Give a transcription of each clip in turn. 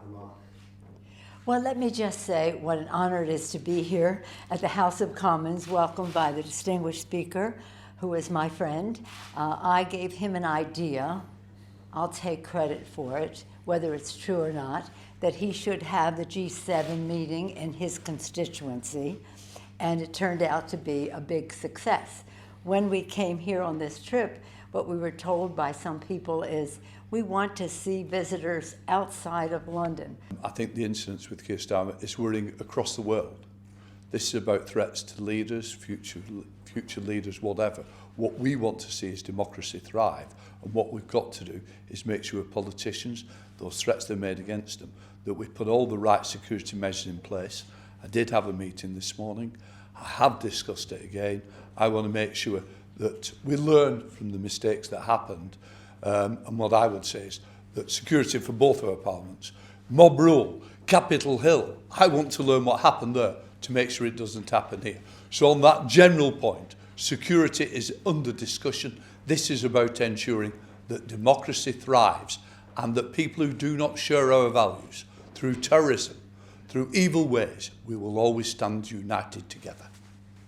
remark. Well, let me just say what an honor it is to be here at the House of Commons, welcomed by the distinguished speaker, who is my friend. I gave him an idea, I'll take credit for it, whether it's true or not, that he should have the G7 meeting in his constituency, and it turned out to be a big success. When we came here on this trip, what we were told by some people is, we want to see visitors outside of London. I think the incidents with Keir Starmer is worrying across the world. This is about threats to leaders, future leaders, whatever. What we want to see is democracy thrive, and what we've got to do is make sure politicians, those threats they're made against them, that we put all the right security measures in place. I did have a meeting this morning. I have discussed it again. I want to make sure that we learn from the mistakes that happened. And what I would say is that security for both of our parliaments, mob rule, Capitol Hill, I want to learn what happened there to make sure it doesn't happen here. So on that general point, security is under discussion. This is about ensuring that democracy thrives and that people who do not share our values through terrorism, through evil ways, we will always stand united together.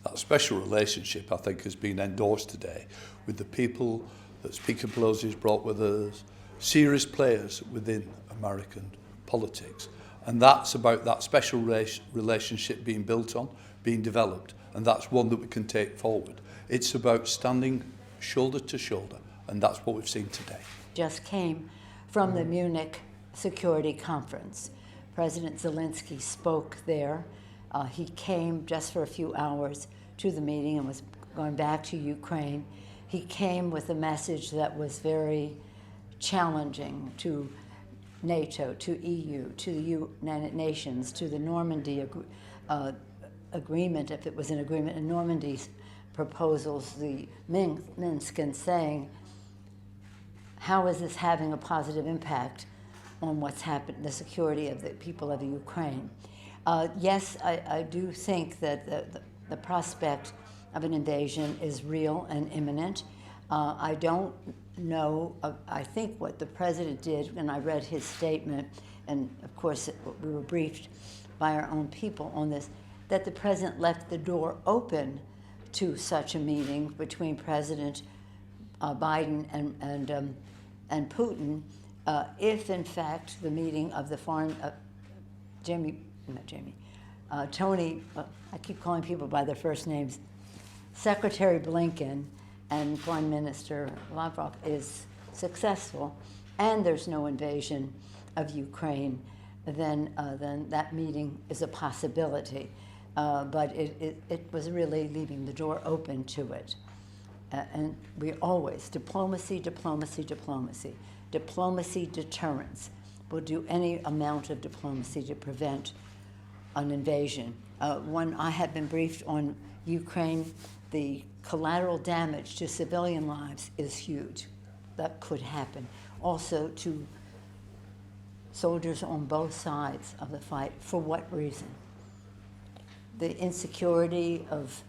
That special relationship, I think, has been endorsed today with the people that Speaker Pelosi has brought with us, serious players within American politics. And that's about that special relationship being built on, being developed, and that's one that we can take forward. It's about standing shoulder to shoulder, and that's what we've seen today. Just came from the Munich Security Conference. President Zelensky spoke there. He came just for a few hours to the meeting and was going back to Ukraine. He came with a message that was very challenging to NATO, to EU, to the United Nations, to the Normandy agreement, if it was an agreement, and Normandy's proposals, the Minsk, and saying, how is this having a positive impact on what's happened, the security of the people of Ukraine? Yes, I do think that the prospect of an invasion is real and imminent. I don't know, I think what the president did, and I read his statement, and of course we were briefed by our own people on this, that the president left the door open to such a meeting between President Biden and Putin, if in fact the meeting of the foreign, Tony, I keep calling people by their first names, Secretary Blinken and Prime Minister Lavrov is successful, and there's no invasion of Ukraine, then that meeting is a possibility. But it was really leaving the door open to it. And we always, diplomacy, diplomacy, diplomacy. Diplomacy deterrence. We'll do any amount of diplomacy to prevent an invasion. When I have been briefed on Ukraine, the collateral damage to civilian lives is huge. That could happen. Also to soldiers on both sides of the fight. For what reason? The insecurity of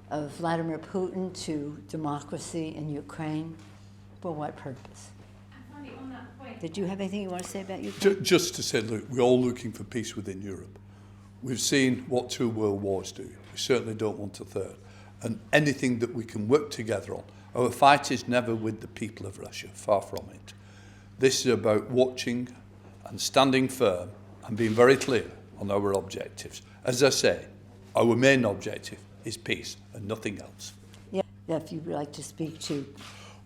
Vladimir Putin to democracy in Ukraine. For what purpose? On that point, did you have anything you want to say about Ukraine? Just to say, look, we're all looking for peace within Europe. We've seen what 2 world wars do. We certainly don't want a third. And anything that we can work together on. Our fight is never with the people of Russia, far from it. This is about watching and standing firm and being very clear on our objectives. As I say, our main objective is peace and nothing else. Yeah, if you'd like to speak to.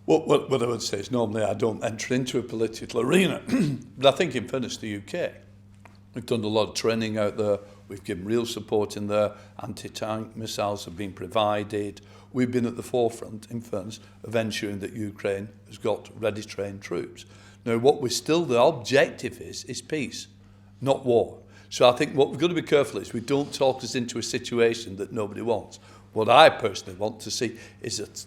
What I would say is normally I don't enter into a political arena, but I think in fairness to the UK, we've done a lot of training out there. We've given real support in there. Anti-tank missiles have been provided. We've been at the forefront, in fairness, of ensuring that Ukraine has got ready trained troops. Now, the objective is peace, not war. So I think what we've got to be careful is we don't talk us into a situation that nobody wants. What I personally want to see is that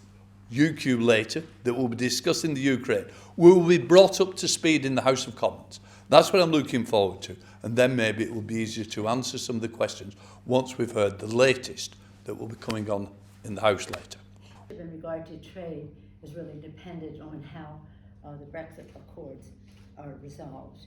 UQ later, that will be discussing the Ukraine, will be brought up to speed in the House of Commons. That's what I'm looking forward to. And then maybe it will be easier to answer some of the questions once we've heard the latest that will be coming on in the House later. In regard to trade is really dependent on how the Brexit Accords are resolved.